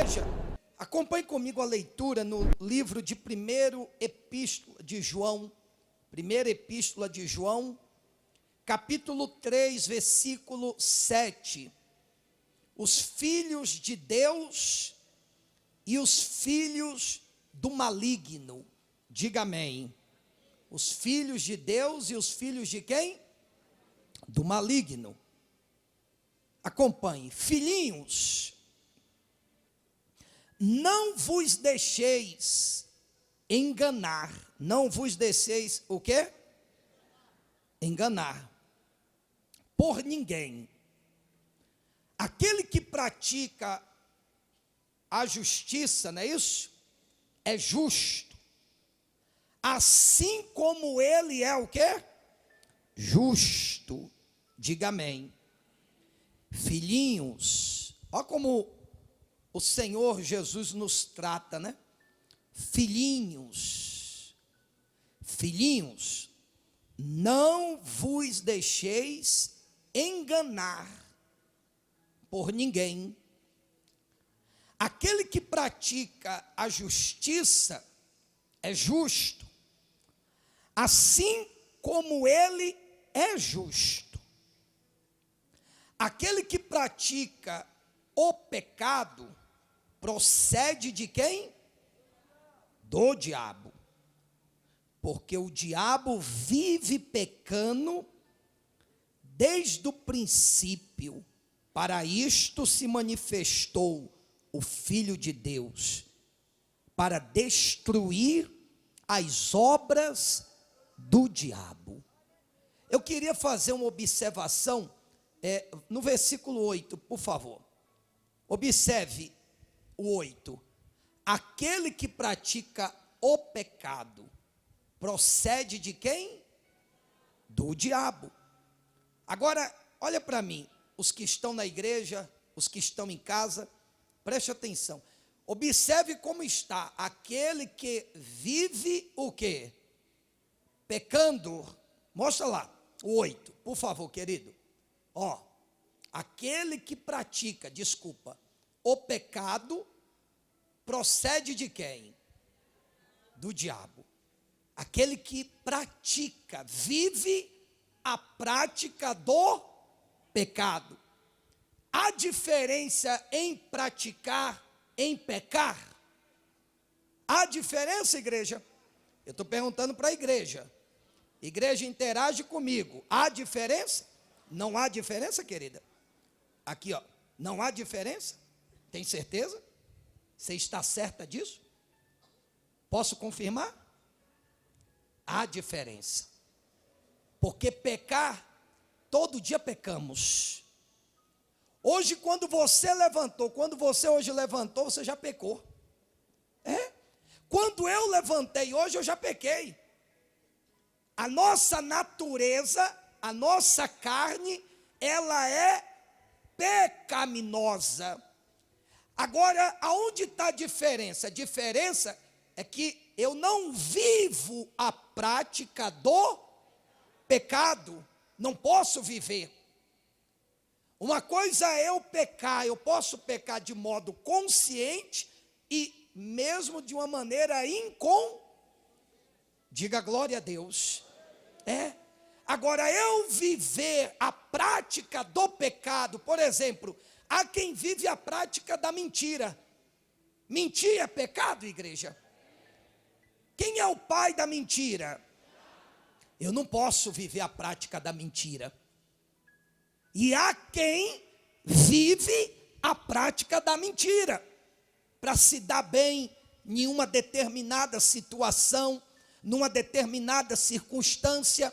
igreja, acompanhe comigo a leitura no livro de primeira epístola de João, capítulo 3, versículo 7. Os filhos de Deus e os filhos do maligno. Diga amém. Os filhos de Deus e os filhos de quem? Do maligno. Acompanhe. Filhinhos, não vos deixeis enganar. Não vos deixeis o quê? Enganar. Por ninguém. Aquele que pratica a justiça, não é isso? É justo. Assim como ele é o quê? Justo. Diga amém. Filhinhos, olha como o Senhor Jesus nos trata, né? Filhinhos, não vos deixeis enganar por ninguém. Aquele que pratica a justiça é justo, assim como ele é justo. Aquele que pratica o pecado procede de quem? Do diabo. Porque o diabo vive pecando desde o princípio. Para isto se manifestou o Filho de Deus, para destruir as obras do diabo. Eu queria fazer uma observação no versículo 8, por favor. Observe o 8. Aquele que pratica o pecado procede de quem? Do diabo. Agora, olha para mim, os que estão na igreja, os que estão em casa, preste atenção. Observe como está aquele que vive o quê? Pecando. Mostra lá, o 8, por favor, querido. Ó, aquele que pratica, o pecado procede de quem? Do diabo. Aquele que pratica, vive a prática do pecado. Há diferença em praticar, em pecar? Há diferença, igreja? Eu estou perguntando para a igreja. Igreja, interage comigo. Há diferença? Não há diferença, querida? Aqui, ó. Não há diferença? Tem certeza? Você está certa disso? Posso confirmar? Há diferença. Porque pecar, todo dia pecamos. Hoje, quando você hoje levantou, você já pecou. Quando eu levantei hoje, eu já pequei. A nossa natureza, a nossa carne, ela é pecaminosa. Agora, aonde está a diferença? A diferença é que eu não vivo a prática do pecado. Não posso viver. Uma coisa é eu pecar, eu posso pecar de modo consciente e mesmo de uma maneira diga glória a Deus. Agora eu viver a prática do pecado, por exemplo, há quem vive a prática da mentira. Mentir é pecado, igreja? Quem é o pai da mentira? Eu não posso viver a prática da mentira. E há quem vive a prática da mentira, para se dar bem em uma determinada situação, numa determinada circunstância,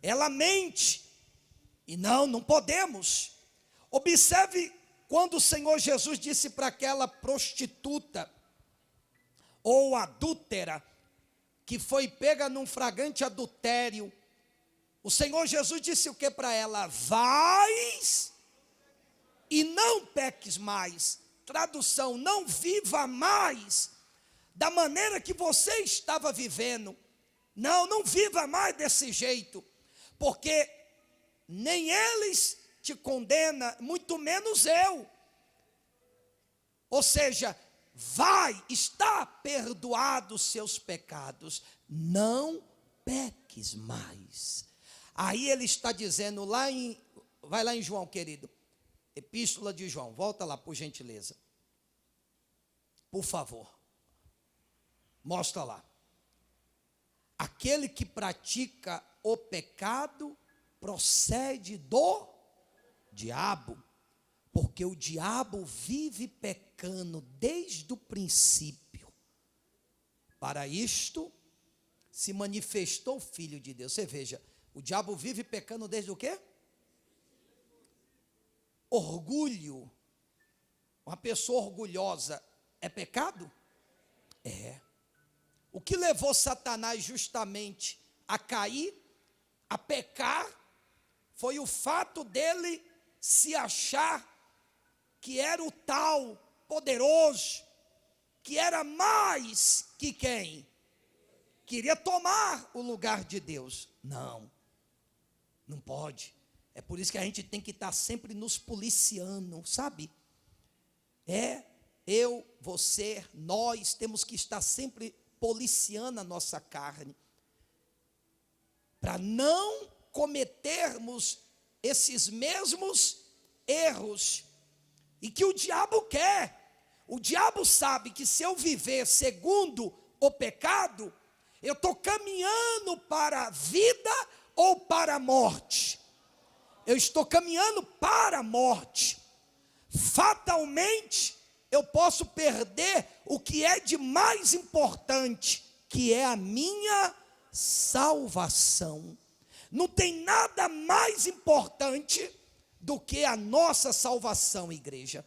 ela mente. E não podemos. Observe quando o Senhor Jesus disse para aquela prostituta, ou adúltera, que foi pega num flagrante adultério, o Senhor Jesus disse o que para ela? Vais e não peques mais. Tradução, não viva mais da maneira que você estava vivendo. Não viva mais desse jeito, porque nem eles te condenam, muito menos eu. Ou seja, está perdoado os seus pecados, não peques mais. Aí ele está dizendo vai lá em João, querido, Epístola de João, volta lá por gentileza, por favor, mostra lá. Aquele que pratica o pecado procede do diabo, porque o diabo vive pecando desde o princípio. Para isto se manifestou o Filho de Deus. Você veja, o diabo vive pecando desde o quê? Orgulho. Uma pessoa orgulhosa é pecado? É. O que levou Satanás justamente a cair, a pecar, foi o fato dele se achar que era o tal poderoso, que era mais que quem? Queria tomar o lugar de Deus. Não pode. É por isso que a gente tem que estar sempre nos policiando, sabe? Eu, você, nós temos que estar sempre policiando a nossa carne, para não cometermos esses mesmos erros, e que o diabo quer. O diabo sabe que se eu viver segundo o pecado, eu estou caminhando para a vida ou para a morte. Eu estou caminhando para a morte. Fatalmente, eu posso perder o que é de mais importante, que é a minha salvação. Não tem nada mais importante do que a nossa salvação, igreja.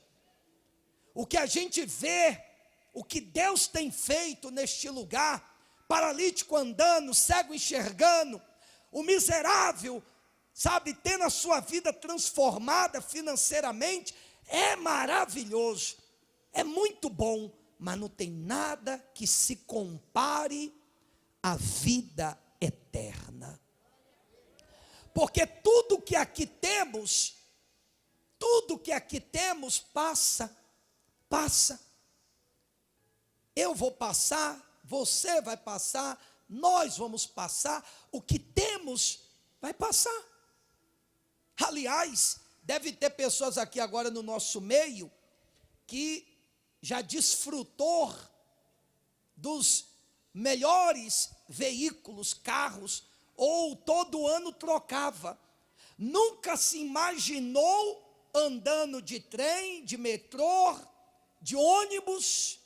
O que a gente vê, o que Deus tem feito neste lugar, paralítico andando, cego enxergando, o miserável, sabe, tendo a sua vida transformada financeiramente, é maravilhoso, é muito bom, mas não tem nada que se compare à vida eterna. Porque tudo que aqui temos passa. Eu vou passar, você vai passar, nós vamos passar, o que temos vai passar. Aliás, deve ter pessoas aqui agora no nosso meio que já desfrutou dos melhores veículos, carros, ou todo ano trocava. Nunca se imaginou andando de trem, de metrô, de ônibus.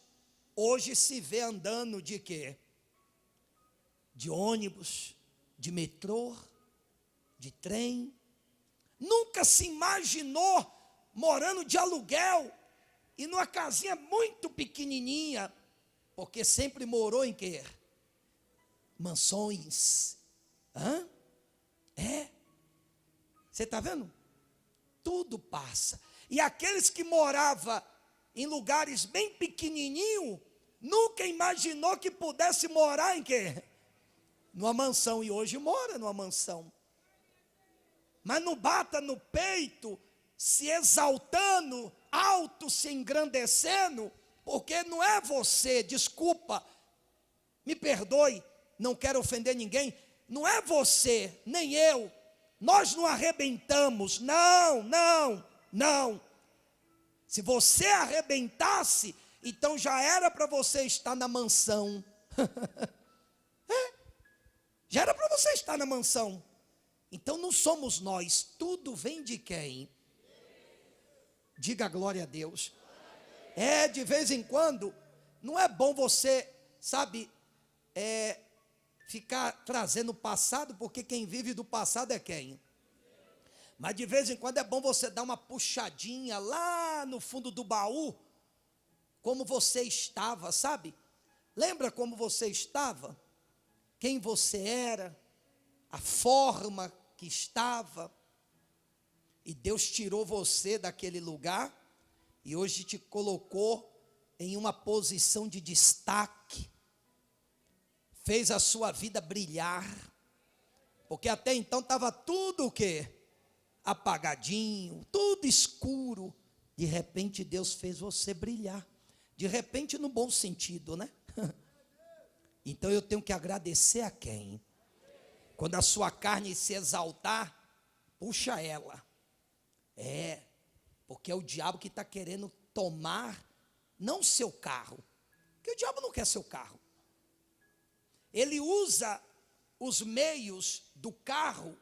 Hoje se vê andando de quê? De ônibus, de metrô, de trem. Nunca se imaginou morando de aluguel e numa casinha muito pequenininha, porque sempre morou em quê? Mansões. Você está vendo? Tudo passa. E aqueles que moravam em lugares bem pequenininhos, nunca imaginou que pudesse morar em quê? Numa mansão, e hoje mora numa mansão. Mas não bata no peito, se exaltando, alto, se engrandecendo, porque não é você, desculpa, me perdoe, não quero ofender ninguém, não é você, nem eu, nós não arrebentamos, não. Se você arrebentasse, então já era para você estar na mansão. Já era para você estar na mansão. Então não somos nós, tudo vem de quem? Diga glória a Deus. De vez em quando, não é bom você, sabe, ficar trazendo o passado, porque quem vive do passado é quem? Mas de vez em quando é bom você dar uma puxadinha lá no fundo do baú, como você estava, sabe? Lembra como você estava? Quem você era? A forma que estava? E Deus tirou você daquele lugar e hoje te colocou em uma posição de destaque. Fez a sua vida brilhar. Porque até então estava tudo o quê? Apagadinho, tudo escuro. De repente Deus fez você brilhar. De repente no bom sentido, né? Então eu tenho que agradecer a quem? Quando a sua carne se exaltar, puxa ela. Porque é o diabo que está querendo tomar, não seu carro. Porque o diabo não quer seu carro. Ele usa os meios do carro,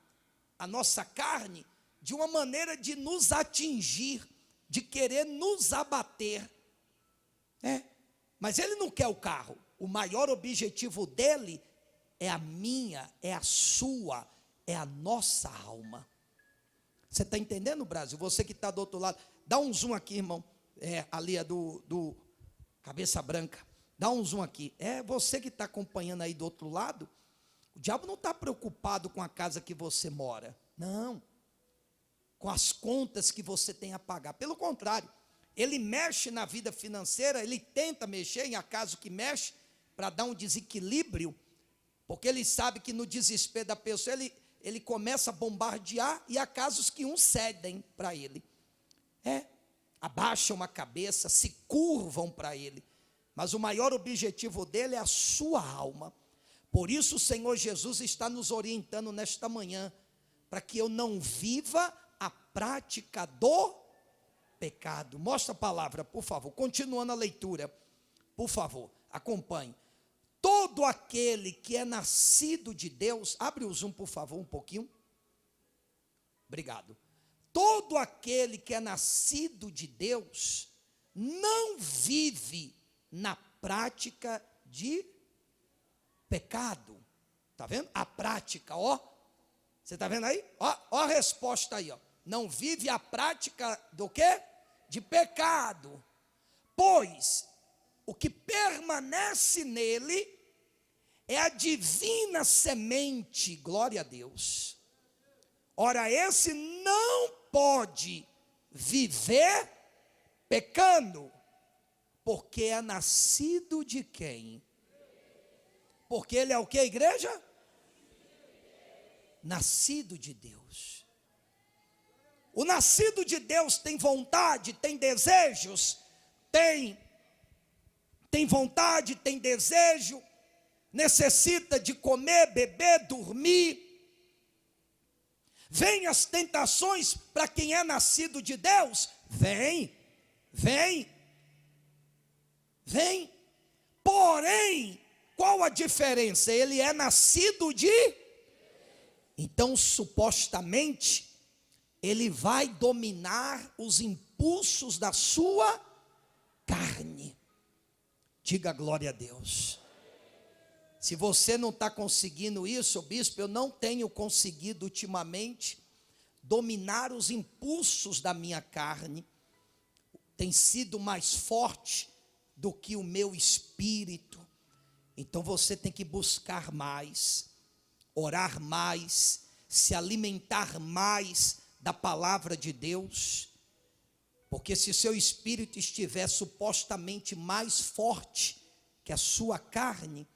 a nossa carne, de uma maneira de nos atingir, de querer nos abater. Mas ele não quer o carro. O maior objetivo dele é a minha, é a sua, é a nossa alma. Você está entendendo, Brasil? Você que está do outro lado, dá um zoom aqui, irmão. Ali é do cabeça branca. Dá um zoom aqui. É você que está acompanhando aí do outro lado. O diabo não está preocupado com a casa que você mora. Não. Com as contas que você tem a pagar. Pelo contrário, ele mexe na vida financeira, ele tenta mexer, em acaso que mexe, para dar um desequilíbrio, porque ele sabe que no desespero da pessoa, ele começa a bombardear, e há casos que uns cedem para ele. Abaixam a cabeça, se curvam para ele. Mas o maior objetivo dele é a sua alma. Por isso o Senhor Jesus está nos orientando nesta manhã, para que eu não viva a prática do pecado. Mostra a palavra, por favor. Continuando a leitura, por favor, acompanhe. Todo aquele que é nascido de Deus, abre o zoom, por favor, um pouquinho. Obrigado. Todo aquele que é nascido de Deus não vive na prática de pecado. Está vendo? A prática, ó. Você está vendo aí? Ó a resposta aí, ó. Não vive a prática do quê? De pecado. Pois o que permanece nele é a divina semente, glória a Deus. Ora, esse não pode viver pecando, porque é nascido de quem? Porque ele é o que, igreja? Nascido de Deus. O nascido de Deus tem vontade, tem desejos, tem vontade, tem desejo, necessita de comer, beber, dormir. Vem as tentações para quem é nascido de Deus? Vem. Porém, qual a diferença? Ele é nascido de... Então, supostamente, ele vai dominar os impulsos da sua carne. Diga glória a Deus. Se você não está conseguindo isso, bispo, eu não tenho conseguido ultimamente dominar os impulsos da minha carne. Tem sido mais forte do que o meu espírito. Então você tem que buscar mais, orar mais, se alimentar mais da palavra de Deus. Porque se seu espírito estiver supostamente mais forte que a sua carne,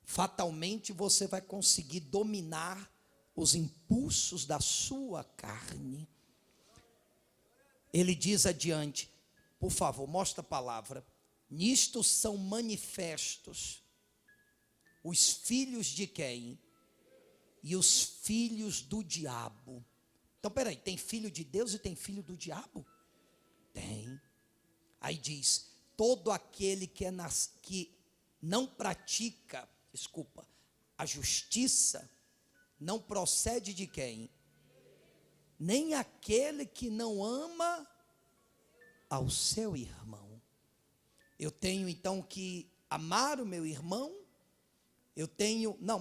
fatalmente você vai conseguir dominar os impulsos da sua carne. Ele diz adiante, por favor, mostra a palavra. Nisto são manifestos os filhos de quem? E os filhos do diabo. Então, peraí, tem filho de Deus e tem filho do diabo? Tem. Aí diz, todo aquele que não pratica, a justiça, não procede de quem? Nem aquele que não ama ao seu irmão. Eu tenho então que amar o meu irmão.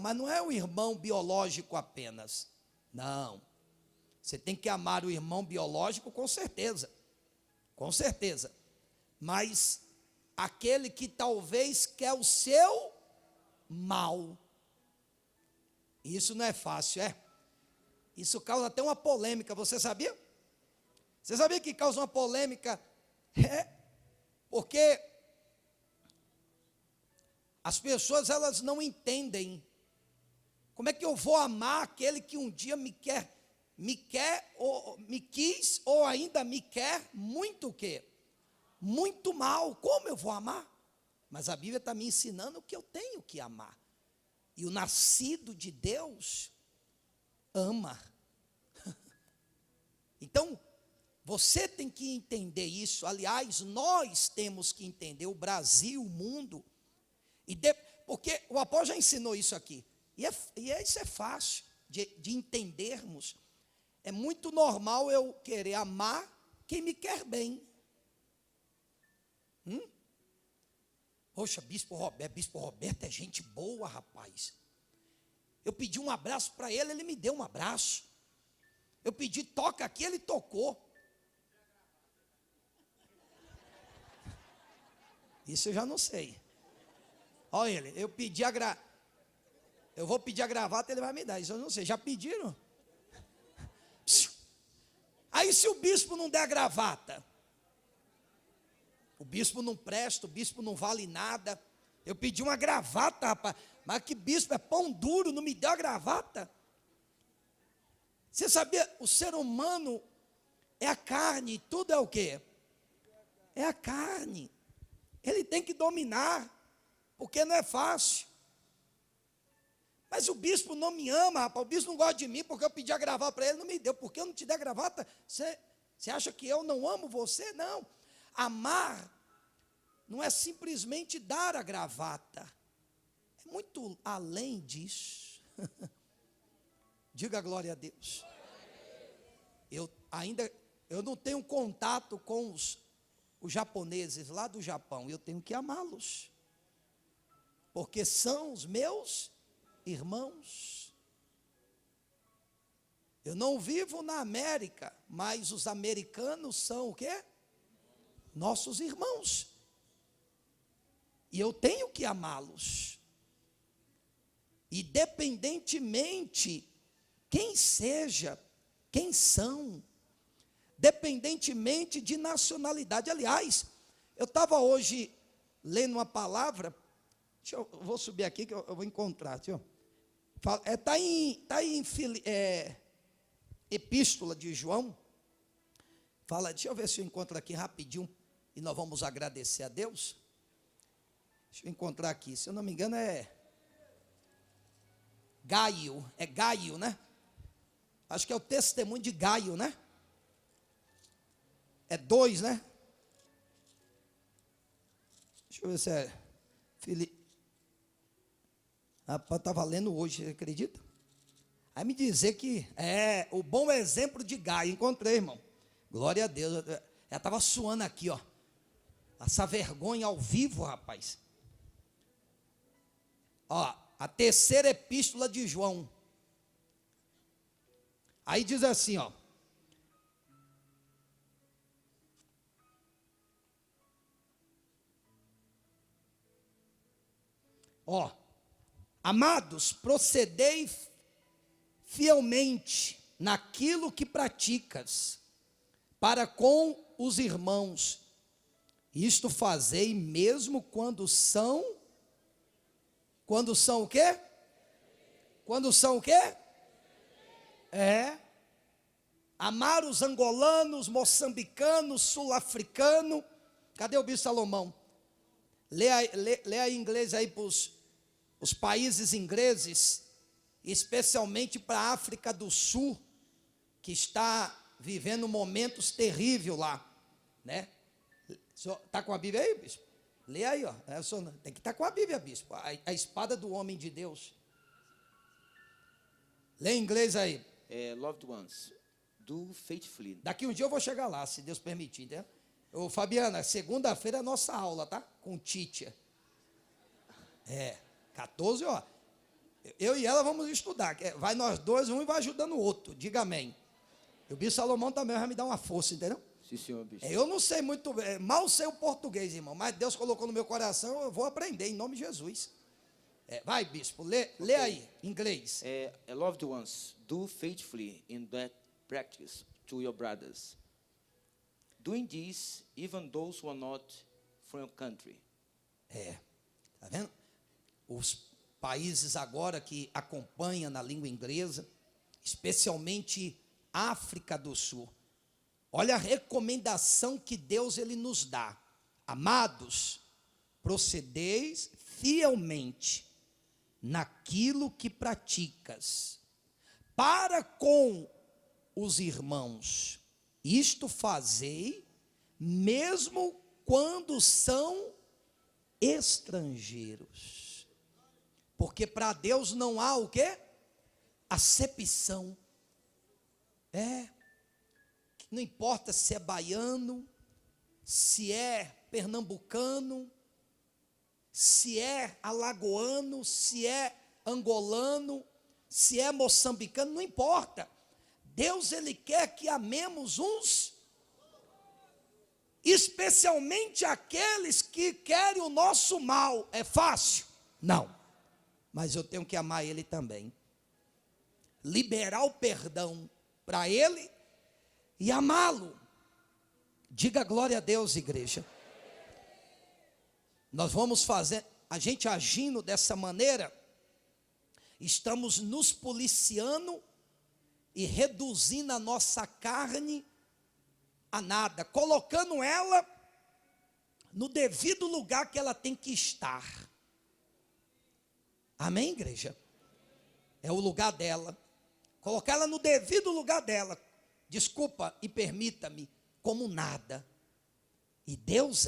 Mas não é o irmão biológico apenas. Não. Você tem que amar o irmão biológico com certeza. Com certeza. Mas aquele que talvez quer o seu mal. Isso não é fácil, é? Isso causa até uma polêmica, você sabia? Você sabia que causa uma polêmica? Porque as pessoas, elas não entendem. Como é que eu vou amar aquele que um dia me me quer, ou me quis, ou ainda me quer muito o quê? Muito mal. Como eu vou amar? Mas a Bíblia está me ensinando que eu tenho que amar. E o nascido de Deus ama. Então, você tem que entender isso. Aliás, nós temos que entender, o Brasil, o mundo. Porque o apóstolo já ensinou isso aqui. Isso é fácil de entendermos. É muito normal eu querer amar quem me quer bem. Poxa, Bispo Roberto é gente boa, rapaz. Eu pedi um abraço para ele, ele me deu um abraço. Eu pedi toca aqui, ele tocou. Isso eu já não sei. Olha ele, eu vou pedir a gravata, ele vai me dar. Isso eu não sei. Já pediram? Aí se o bispo não der a gravata, o bispo não presta, o bispo não vale nada. Eu pedi uma gravata, rapaz. Mas que bispo, é pão duro, não me deu a gravata. Você sabia, o ser humano é a carne, tudo é o quê? É a carne. Ele tem que dominar, porque não é fácil. Mas o bispo não me ama, rapaz, o bispo não gosta de mim, porque eu pedi a gravata para ele, não me deu. Porque eu não te der a gravata, você acha que eu não amo você? Não. Amar não é simplesmente dar a gravata. É muito além disso. Diga glória a Deus. Eu não tenho contato com os japoneses lá do Japão. Eu tenho que amá-los. Porque são os meus irmãos. Eu não vivo na América, mas os americanos são o quê? Nossos irmãos. E eu tenho que amá-los. Independentemente quem seja, quem são, dependentemente de nacionalidade. Aliás, eu estava hoje lendo uma palavra, eu vou subir aqui que eu vou encontrar. Está em Epístola de João. Fala, deixa eu ver se eu encontro aqui rapidinho, e nós vamos agradecer a Deus. Deixa eu encontrar aqui, se eu não me engano é Gaio, né? Acho que é o testemunho de Gaio, né? É 2, né? Deixa eu ver se é Filipe. Rapaz, estava lendo hoje, você acredita? Aí me dizer que é o bom exemplo de Gaio. Encontrei, irmão. Glória a Deus. Ela estava suando aqui, ó. Essa vergonha ao vivo, rapaz. Ó, a terceira epístola de João. Aí diz assim, ó. Ó, amados, procedei fielmente naquilo que praticas, para com os irmãos. Isto fazei mesmo quando são o quê? Quando são o quê? Amar os angolanos, moçambicanos, sul-africanos. Cadê o bispo Salomão? Lê aí em inglês aí para os países ingleses, especialmente para a África do Sul, que está vivendo momentos terríveis lá, né? Está com a Bíblia aí, bispo? Lê aí, ó. Tem que estar com a Bíblia, bispo. A espada do homem de Deus. Lê em inglês aí. Loved ones, do faithfully. Daqui um dia eu vou chegar lá, se Deus permitir, né? Ô, Fabiana, segunda-feira é a nossa aula, tá? Com Títia. 14, ó. Eu e ela vamos estudar. Vai nós dois, um e vai ajudando o outro. Diga amém. E o bispo Salomão também vai me dar uma força, entendeu? Sim, senhor, bispo. Eu não sei muito, mal sei o português, irmão, mas Deus colocou no meu coração, eu vou aprender em nome de Jesus. Vai, bispo, lê aí, em inglês. Loved ones, do faithfully in that practice to your brothers. Doing this, even those who are not from your country. Tá vendo? Os países agora que acompanham na língua inglesa, especialmente África do Sul. Olha a recomendação que Deus ele nos dá. Amados, procedeis fielmente naquilo que praticas, para com os irmãos. Isto fazei, mesmo quando são estrangeiros. Porque para Deus não há o quê? Acepção. Não importa se é baiano, se é pernambucano, se é alagoano, se é angolano, se é moçambicano, não importa. Deus ele quer que amemos uns, especialmente aqueles que querem o nosso mal. É fácil? Não. Mas eu tenho que amar ele também. Liberar o perdão para ele e amá-lo. Diga glória a Deus, igreja. Nós vamos fazer, a gente agindo dessa maneira, estamos nos policiando e reduzindo a nossa carne a nada, colocando ela no devido lugar que ela tem que estar. Amém, igreja? É o lugar dela. Colocar ela no devido lugar dela. Desculpa e permita-me, como nada. E Deus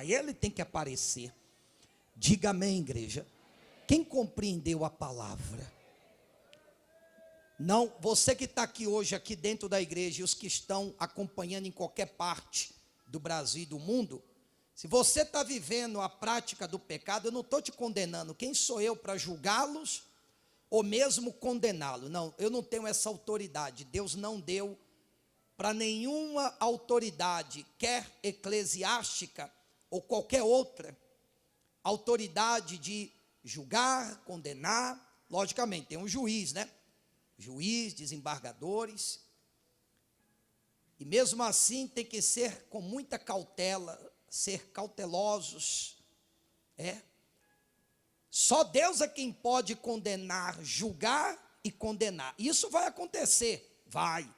ele tem que aparecer. Diga amém, igreja. Quem compreendeu a palavra? Não, você que está aqui hoje, aqui dentro da igreja, e os que estão acompanhando em qualquer parte do Brasil e do mundo, se você está vivendo a prática do pecado, eu não estou te condenando. Quem sou eu para julgá-los ou mesmo condená-los? Não, eu não tenho essa autoridade. Deus não deu para nenhuma autoridade, quer eclesiástica ou qualquer outra, autoridade de julgar, condenar. Logicamente, tem um juiz, né? Juiz, desembargadores. E mesmo assim tem que ser com muita cautela, ser cautelosos. Só Deus é quem pode condenar, julgar e condenar. Isso vai acontecer, vai.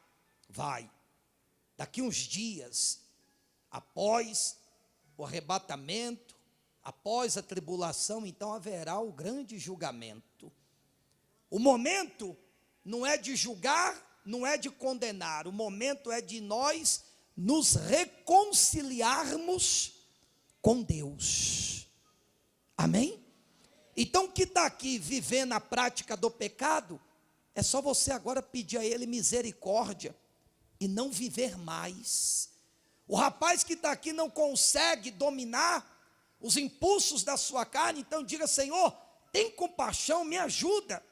Daqui uns dias, após o arrebatamento, após a tribulação, então haverá o grande julgamento. O momento não é de julgar, não é de condenar, o momento é de nós nos reconciliarmos com Deus. Amém? Então, o que está aqui vivendo a prática do pecado, é só você agora pedir a Ele misericórdia e não viver mais. O rapaz que está aqui não consegue dominar os impulsos da sua carne, então diga: Senhor, tem compaixão, me ajuda,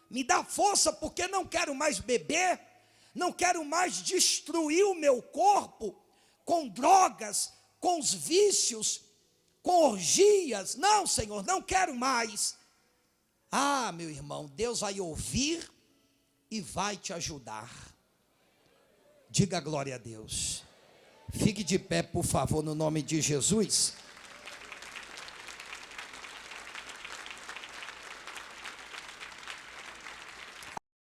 me dá força, porque não quero mais beber, não quero mais destruir o meu corpo com drogas, com os vícios, com orgias. Não, Senhor, não quero mais. Meu irmão, Deus vai ouvir e vai te ajudar. Diga glória a Deus. Fique de pé, por favor, no nome de Jesus.